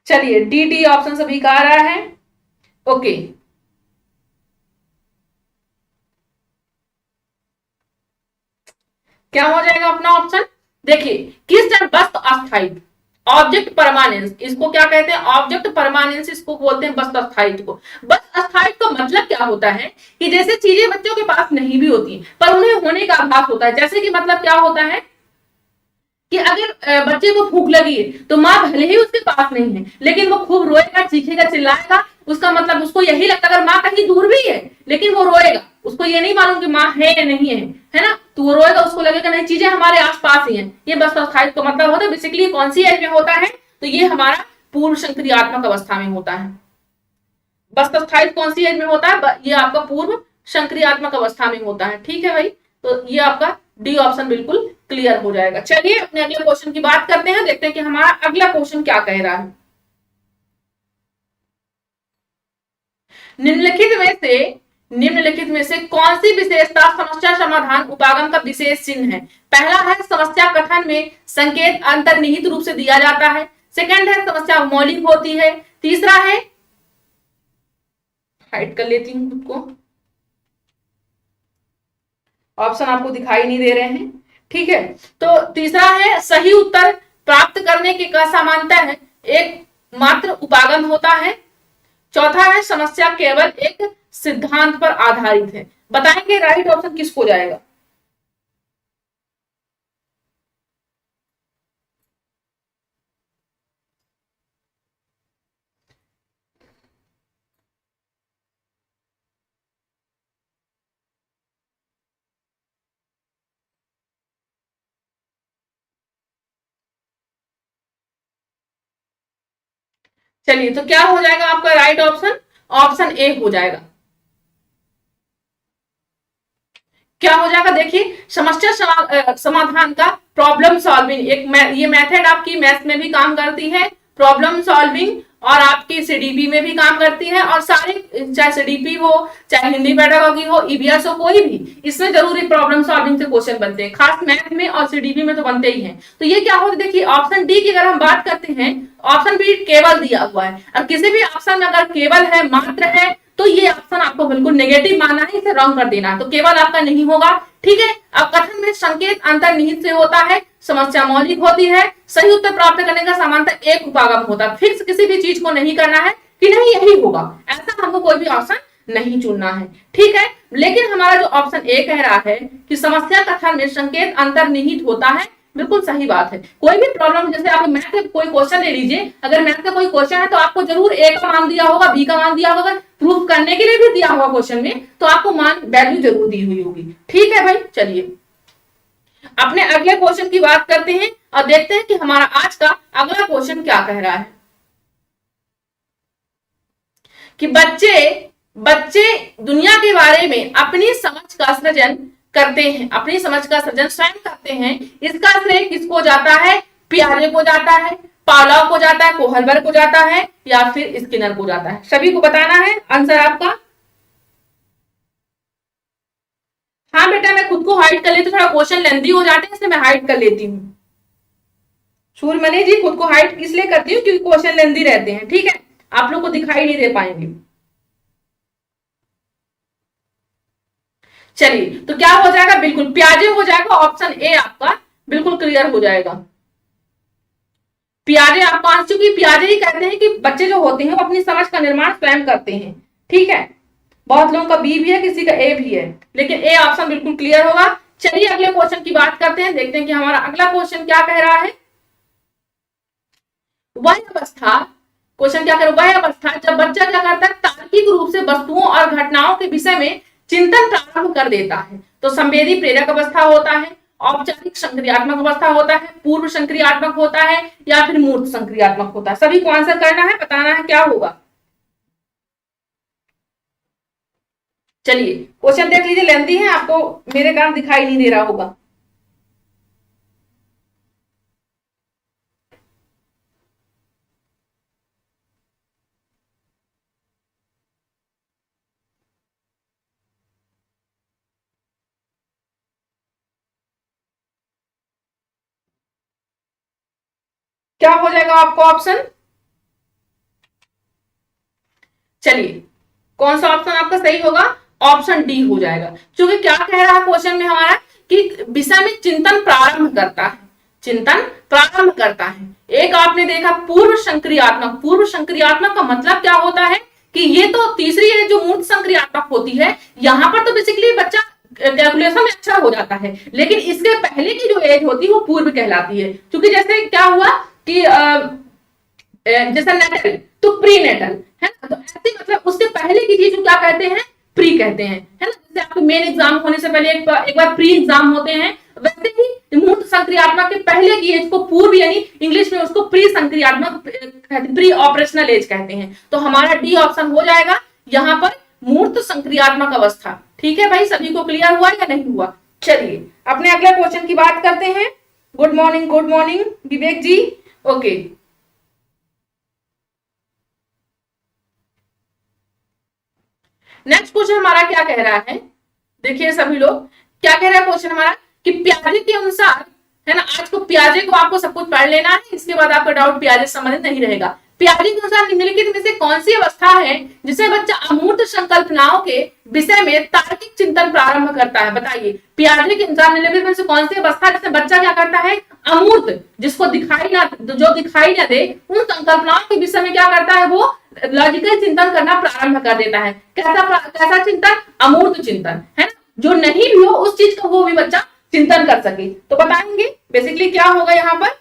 चलिए डी डी ऑप्शन सभी का आ रहा है। ओके, क्या हो जाएगा अपना ऑप्शन? देखिए किस तरह वस्तु अस्थायित्व, ऑब्जेक्ट परमानेंस, इसको क्या कहते हैं? ऑब्जेक्ट परमानेंस इसको बोलते हैं वस्तु अस्थायित्व को। वस्तु अस्थायित्व का मतलब क्या होता है कि जैसे चीजें बच्चों के पास नहीं भी होती पर उन्हें होने का आभास होता है। जैसे कि मतलब क्या होता है कि अगर बच्चे को भूख लगी है तो माँ भले ही उसके पास नहीं है लेकिन वो खूब रोएगा, चीखेगा, चिल्लाएगा, उसका मतलब उसको यही लगता है अगर माँ कहीं दूर भी है लेकिन वो रोएगा, उसको ये नहीं मालूम कि माँ है या नहीं है ना, तो वो रोएगा, उसको लगेगा नहीं चीजें हमारे आसपास ही हैं। ये वस्तु अस्थायित्व का मतलब होता है। बेसिकली कौन सी एज में होता है? तो ये हमारा पूर्व संक्रियात्मक अवस्था में होता है। वस्तु अस्थायित्व कौन सी एज में होता है? ये आपका पूर्व संक्रियात्मक अवस्था में होता है। ठीक है भाई, तो ये आपका डी ऑप्शन बिल्कुल क्लियर हो जाएगा। चलिए अपने अगले क्वेश्चन की बात करते हैं, देखते हैं कि हमारा अगला क्वेश्चन क्या कह रहा है। निम्नलिखित में से कौन सी विशेषता समस्या समाधान उपागम का विशेष चिन्ह है? पहला है समस्या कथन में संकेत अंतर्निहित रूप से दिया जाता है, सेकंड है समस्या मौलिक होती है, तीसरा है, हाइड कर लेती हूं खुद को, ऑप्शन आपको दिखाई नहीं दे रहे हैं। ठीक है, तो तीसरा है सही उत्तर प्राप्त करने की असमानता है, एक मात्र उपागम होता है, चौथा है समस्या केवल एक सिद्धांत पर आधारित है। बताएंगे राइट ऑप्शन किसको जाएगा? चलिए तो क्या हो जाएगा आपका राइट ऑप्शन? ऑप्शन ए हो जाएगा। क्या हो जाएगा? देखिए समस्या समाधान का प्रॉब्लम सॉल्विंग एक ये मेथड आपकी मैथ्स में भी काम करती है, प्रॉब्लम सॉल्विंग, और आपकी सीडीपी में भी काम करती है, और सारे चाहे सीडीपी हो, चाहे हिंदी पेडागोगी हो, ईवीएस हो, कोई भी इसमें जरूरी प्रॉब्लम सॉल्विंग से क्वेश्चन बनते हैं, खास मैथ में और सीडीपी में तो बनते ही हैं। तो ये क्या होता है? देखिए ऑप्शन डी की अगर हम बात करते हैं, ऑप्शन बी केवल दिया हुआ है, और किसी भी ऑप्शन में अगर केवल है, मात्र है, तो ये ऑप्शन आपको बिल्कुल नेगेटिव मानना है, इसे रॉन्ग कर देना है, तो केवल आपका नहीं होगा। ठीक है, अब कथन में संकेत अंतर्निहित से होता है, समस्या मौलिक होती है, सही उत्तर प्राप्त करने का समानता एक उपागम होता है। फिक्स किसी भी चीज को नहीं करना है कि नहीं यही होगा, ऐसा हमको कोई भी ऑप्शन नहीं चुनना है। ठीक है, लेकिन हमारा जो ऑप्शन ए कह रहा है कि समस्या कथन में संकेत अंतर्निहित होता है, बिल्कुल सही बात है। कोई भी प्रॉब्लम, जैसे आप मैथ का कोई क्वेश्चन ले लीजिए, अगर मैथ का कोई क्वेश्चन है तो आपको जरूर ए का मान दिया होगा, बी का मान दिया होगा, प्रूफ करने के लिए भी दिया होगा क्वेश्चन में, तो आपको मान वैल्यू जरूर दी हुई होगी। ठीक है भाई, चलिए अपने अगले क्वेश्चन की बात करते हैं और देखते हैं कि हमारा आज का अगला क्वेश्चन क्या कह रहा है कि बच्चे बच्चे दुनिया के बारे में अपनी समझ का सृजन करते हैं, अपनी समझ का सृजन स्वयं करते हैं। इसका श्रेय किसको जाता है? पियाजे को जाता है, पावलोव को जाता है, कोहलबर्ग को जाता है, या फिर स्किनर को जाता है? सभी को बताना है आंसर आपका। हाँ बेटा, मैं खुद को हाइड कर लेती हूँ, थोड़ा क्वेश्चन लेंदी हो जाते हैं इसलिए मैं हाइड कर लेती हूँ। सूर्यमणि जी, खुद को हाइड इसलिए करती हूँ क्योंकि क्वेश्चन लेंदी रहते हैं। ठीक है, आप लोग को दिखाई नहीं दे पाएंगे। चलिए तो क्या हो जाएगा? बिल्कुल पियाजे हो जाएगा, ऑप्शन ए आपका बिल्कुल क्लियर हो जाएगा। पियाजे आपको आंसर, क्योंकि पियाजे ही कहते हैं कि बच्चे जो होते हैं वो अपनी समझ का निर्माण स्वयं करते हैं। ठीक है, बहुत लोगों का बी भी है, किसी का ए भी है, लेकिन ए ऑप्शन बिल्कुल क्लियर होगा। चलिए अगले क्वेश्चन की बात करते हैं, देखते हैं कि हमारा अगला क्वेश्चन क्या कह रहा है। वह अवस्था, क्वेश्चन क्या कर, वह अवस्था जब बच्चा क्या करता है, तार्किक रूप से वस्तुओं और घटनाओं के विषय में चिंतन प्रारंभ कर देता है, तो संवेदी प्रेरक अवस्था होता है, औपचारिक संक्रियात्मक अवस्था होता है, पूर्व संक्रियात्मक होता है, या फिर मूर्त संक्रियात्मक होता है। सभी को आंसर करना है, बताना है क्या होगा। चलिए क्वेश्चन देख लीजिए, लेंथी है, आपको मेरे कारण दिखाई नहीं दे रहा होगा। क्या हो जाएगा आपको ऑप्शन? चलिए कौन सा ऑप्शन आपका सही होगा? ऑप्शन डी हो जाएगा। क्योंकि क्या कह रहा है क्वेश्चन में हमारा कि विषय में चिंतन प्रारंभ करता है, चिंतन प्रारंभ करता है। एक आपने देखा पूर्व संक्रियात्मक, पूर्व संक्रियात्मक का मतलब क्या होता है कि ये तो तीसरी है जो मूर्त संक्रियात्मक होती है, यहां पर तो बेसिकली बच्चा कैलकुलेशन में अच्छा हो जाता है, लेकिन इसके पहले की जो एज होती है वो पूर्व कहलाती है। क्योंकि जैसे क्या हुआ कि जैसा नेटल तो प्री नेटल है ना, तो ऐसे मतलब उससे पहले की चीज को क्या कहते हैं? प्री कहते हैं, है ना। जैसे आपके मेन एग्जाम होने से पहले एक बार प्री एग्जाम होते हैं, वैसे ही मूर्त संक्रियात्मक के पहले की एज को पूर्व, यानी इंग्लिश में उसको प्री संक्रियात्मक, प्री ऑपरेशनल एज कहते हैं। तो हमारा डी ऑप्शन हो जाएगा यहाँ पर, मूर्त संक्रियात्मक अवस्था। ठीक है भाई, सभी को क्लियर हुआ या नहीं हुआ? चलिए अपने अगले क्वेश्चन की बात करते हैं। गुड मॉर्निंग विवेक जी। ओके, नेक्स्ट क्वेश्चन हमारा क्या कह रहा है, देखिए सभी लोग, क्या कह रहा है क्वेश्चन हमारा कि प्याजे के अनुसार, है ना, आज को प्याजे को आपको सब कुछ पढ़ लेना है, इसके बाद आपका डाउट प्याजे से संबंधित नहीं रहेगा। प्याजे के अनुसार निम्नलिखित में से कौन सी अवस्था है जिसमें बच्चा अमूर्त संकल्पनाओं के विषय में तार्किक चिंतन प्रारंभ करता है? बताइए, प्याजे के अनुसार निम्नलिखित में से कौन सी अवस्था जिसमें बच्चा क्या करता है? अमूर्त, जिसको दिखाई ना, जो दिखाई ना दे, उन संकल्पनाओं के विषय में क्या करता है? वो लॉजिकल चिंतन करना प्रारंभ कर देता है। कैसा चिंतन? अमूर्त चिंतन, है ना, जो नहीं भी हो उस चीज का वो भी बच्चा चिंतन कर सके। तो बताएंगे बेसिकली क्या होगा यहाँ पर?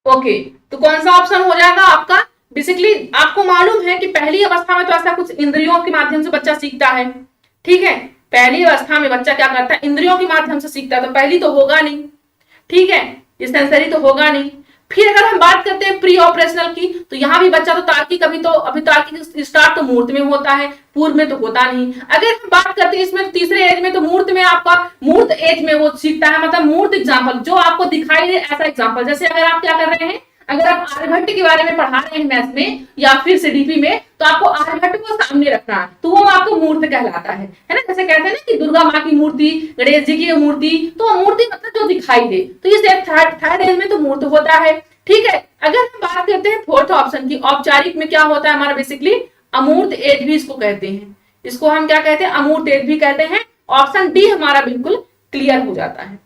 ओके, तो कौन सा ऑप्शन हो जाएगा आपका? बेसिकली आपको मालूम है कि पहली अवस्था में तो ऐसा कुछ इंद्रियों के माध्यम से बच्चा सीखता है। ठीक है, पहली अवस्था में बच्चा क्या करता है? इंद्रियों के माध्यम से सीखता है, तो पहली तो होगा नहीं। ठीक है, ये सेंसरी तो होगा नहीं। फिर अगर हम बात करते हैं प्री ऑपरेशनल की, तो यहाँ भी बच्चा तो तार्किक, अभी तार्किक स्टार्ट तो मूर्त में होता है, पूर्व में तो होता नहीं। अगर हम बात करते हैं इसमें तीसरे एज में, तो मूर्त में आपका मूर्त एज में वो सीखता है, मतलब मूर्त एग्जाम्पल जो आपको दिखाई दे ऐसा एग्जाम्पल। जैसे अगर आप क्या कर रहे हैं, अगर आप आर्यभट्ट के बारे में पढ़ा रहे हैं मैथ्स में या फिर सीडीपी में, तो आपको आर्यभट्ट को सामने रखना है, तो वो आपको मूर्त कहलाता है ना। जैसे कहते हैं ना कि दुर्गा माँ की मूर्ति, गणेश जी की मूर्ति, तो मूर्ति मतलब जो दिखाई दे, तो इस थर्ड एज में तो मूर्त होता है। ठीक है, अगर हम बात करते हैं फोर्थ ऑप्शन की, औपचारिक में क्या होता है हमारा? बेसिकली अमूर्त एज भी इसको कहते हैं, इसको हम क्या कहते हैं? अमूर्त एज भी कहते हैं। ऑप्शन डी हमारा बिल्कुल क्लियर हो जाता है।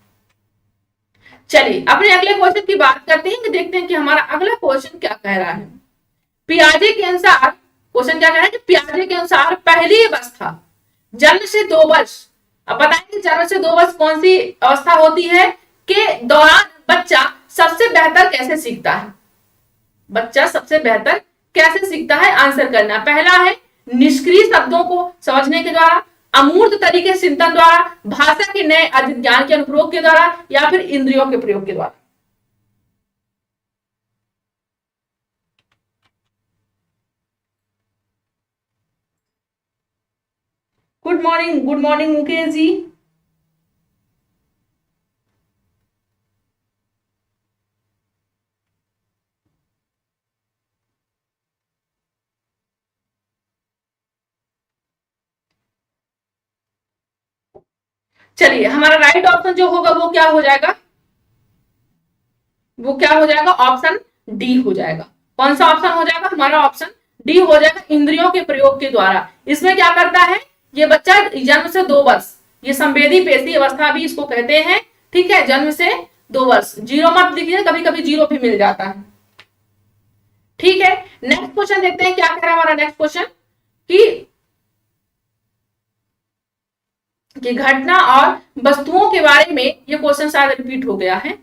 चलिए अपने अगले क्वेश्चन की बात करते हैं कि देखते हैं कि हमारा अगला क्वेश्चन क्या कह रहा है। पियाजे के अनुसार, क्वेश्चन क्या कह रहा है कि पियाजे के अनुसार पहली अवस्था जन्म से 2 वर्ष, अब बताएंगे जन्म से 2 वर्ष कौन सी अवस्था होती है के दौरान बच्चा सबसे बेहतर कैसे सीखता है? बच्चा सबसे बेहतर कैसे सीखता है? आंसर करना। पहला है निष्क्रिय शब्दों को समझने के द्वारा, अमूर्त तरीके से चिंतन द्वारा, भाषा के नए अर्जित ज्ञान के अनुप्रयोग के द्वारा, या फिर इंद्रियों के प्रयोग के द्वारा। Good morning Mukesh ji. चलिए हमारा राइट ऑप्शन जो होगा वो क्या हो जाएगा? वो क्या हो जाएगा? ऑप्शन डी हो जाएगा। कौन सा ऑप्शन हो जाएगा? हमारा ऑप्शन डी हो जाएगा, इंद्रियों के प्रयोग के द्वारा। इसमें क्या करता है ये बच्चा? जन्म से 2 वर्ष, ये संवेदी पेशी अवस्था भी इसको कहते हैं। ठीक है, जन्म से 2 वर्ष, जीरो मत लिखिए, कभी कभी जीरो भी मिल जाता है। ठीक है, नेक्स्ट क्वेश्चन देखते हैं क्या कह रहा है हमारा नेक्स्ट क्वेश्चन कि घटना और वस्तुओं के बारे में, ये क्वेश्चन शायद रिपीट हो गया है,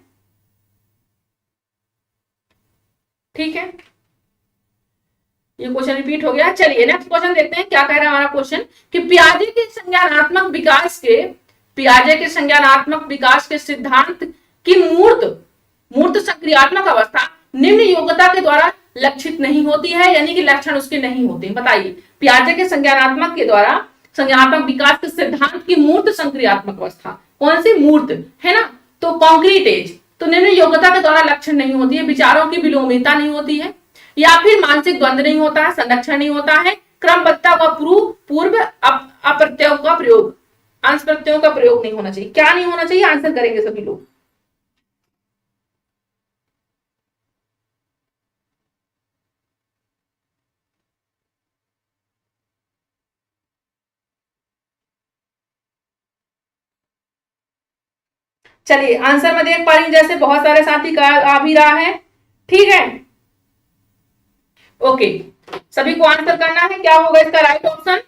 ठीक है, ये क्वेश्चन रिपीट हो गया। चलिए नेक्स्ट क्वेश्चन देखते हैं क्या कह रहा है हमारा क्वेश्चन कि पियाजे के संज्ञानात्मक विकास के सिद्धांत की मूर्त सक्रियात्मक अवस्था निम्न योग्यता के द्वारा लक्षित नहीं होती है, यानी कि लक्षण उसके नहीं होते। बताइए, पियाजे के संज्ञानात्मक विकास के सिद्धांत की मूर्त संक्रियात्मक अवस्था, कौन सी? मूर्त, है ना। तो कॉन्क्रीट एज, तो निम्न योग्यता के द्वारा लक्षण नहीं होती है, विचारों की विलोमिता नहीं होती है, या फिर मानसिक द्वंद्व नहीं होता है, संरक्षण नहीं होता है, क्रमबद्धता का पूर्व अप्रत्ययों का प्रयोग, अंश प्रत्ययों का प्रयोग नहीं होना चाहिए। क्या नहीं होना चाहिए? आंसर करेंगे सभी लोग। चलिए आंसर में देख पा रही हूं, जैसे बहुत सारे साथी का आ भी रहा है, ठीक है, ओके। सभी को आंसर करना है, क्या होगा इसका राइट ऑप्शन?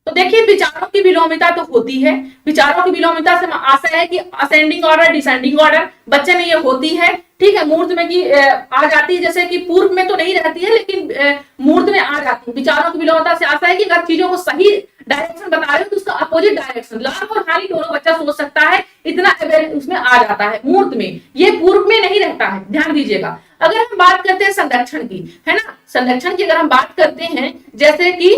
तो देखिए, विचारों की विलोमिता तो होती है, विचारों की विलोमिता से आशय है कि असेंडिंग ऑर्डर, डिसेंडिंग ऑर्डर बच्चे में ये होती है, ठीक है। मूर्त में की आ जाती है, जैसे कि पूर्व में तो नहीं रहती है, लेकिन मूर्त में आ जाती है। विचारों की विलोमिता से आशय है कि अगर चीजों को सही डायरेक्शन बता रहे हो तो उसका अपोजिट डायरेक्शन, लाभ और हानि दोनों बच्चा सोच सकता है, इतना उसमें आ जाता है मूर्त में, ये पूर्व में नहीं रहता है, ध्यान दीजिएगा। अगर हम बात करते हैं संरक्षण की, है ना, संरक्षण की अगर हम बात करते हैं, जैसे कि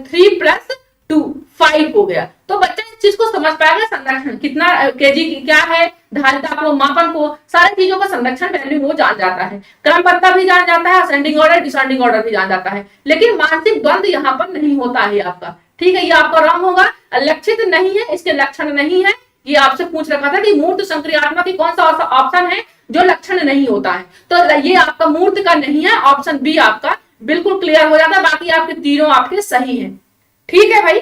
3 + 2 5 हो गया, तो बच्चा इस चीज को समझ पाएगा, संरक्षण कितना केजी क्या है, धारिता को, मापन को, सारी चीजों का संरक्षण वैल्यू वो जान जाता है, क्रमबद्धता भी जान जाता है, असेंडिंग ऑर्डर, डिसेंडिंग ऑर्डर भी जान जाता है, लेकिन मानसिक द्वंद्व यहाँ पर नहीं होता है आपका, ठीक है। ये आपका रॉन्ग होगा, लक्षित नहीं है, इसके लक्षण नहीं है। ये आपसे पूछ रखा था कि मूर्त संक्रियात्मक की कौन सा ऑप्शन है जो लक्षण नहीं होता है, तो ये आपका मूर्त का नहीं है, ऑप्शन बी आपका बिल्कुल क्लियर हो जाता है। बाकी आपके तीनों आपके सही हैं, ठीक है भाई,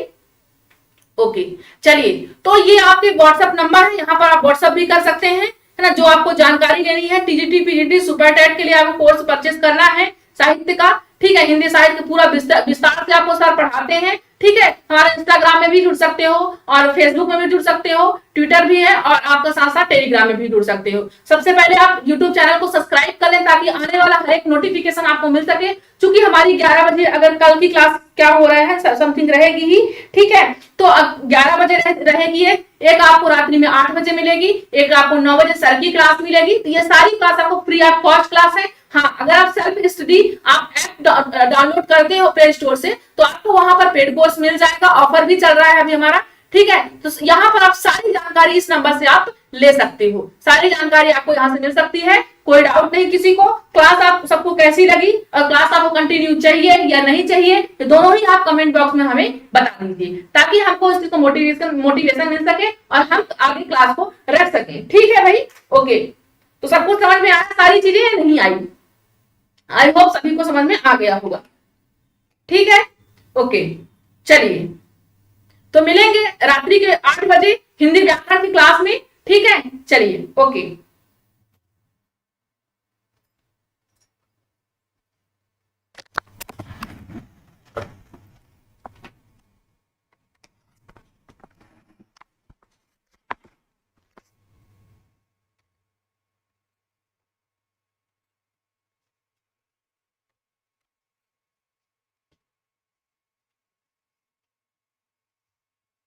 ओके। चलिए, तो ये आपके व्हाट्सएप नंबर है, यहाँ पर आप व्हाट्सएप भी कर सकते हैं, है ना। जो आपको जानकारी लेनी है, टीजीटी पीजीटी सुपर टेट के लिए आपको कोर्स परचेस करना है साहित्य का, ठीक है, हिंदी साहित्य पूरा विस्तार से आपको सर पढ़ाते हैं, ठीक है। हमारे इंस्टाग्राम में भी जुड़ सकते हो और फेसबुक में भी जुड़ सकते हो, ट्विटर भी है, और आपका साथ साथ टेलीग्राम में भी जुड़ सकते हो। सबसे पहले आप यूट्यूब चैनल को सब्सक्राइब कर लें ताकि आने वाला हर एक नोटिफिकेशन आपको मिल सके, क्योंकि हमारी 11 बजे अगर कल की क्लास क्या हो रहा है, समथिंग रहेगी ही, ठीक है। तो 11 बजे रहेगी, एक आपको रात्रि में 8 बजे मिलेगी, एक आपको 9 बजे सर की क्लास मिलेगी। तो ये सारी क्लास आपको फ्री ऑफ कॉस्ट क्लास है। हाँ, अगर आप सेल्फ स्टडी आप ऐप डाउनलोड करते हो प्ले स्टोर से, तो आपको वहां पर पेड कोर्स मिल जाएगा, ऑफर भी चल रहा है अभी हमारा, ठीक है। तो यहाँ पर आप सारी जानकारी इस नंबर से आप ले सकते हो, सारी जानकारी आपको यहाँ से मिल सकती है, कोई डाउट नहीं किसी को। क्लास आप सबको कैसी लगी और क्लास आपको कंटिन्यू चाहिए या नहीं चाहिए, तो दोनों ही आप कमेंट बॉक्स में हमें बता दीजिए, ताकि हमको इस चीज को मोटिवेशन मिल सके और हम आगे क्लास को रख सके, ठीक है भाई, ओके। तो सब कुछ समझ में आया सारी चीजें या नहीं आई? आई होप सभी को समझ में आ गया होगा, ठीक है, ओके। चलिए, तो मिलेंगे रात्रि के 8 बजे हिंदी व्याकरण की क्लास में, ठीक है, चलिए, ओके।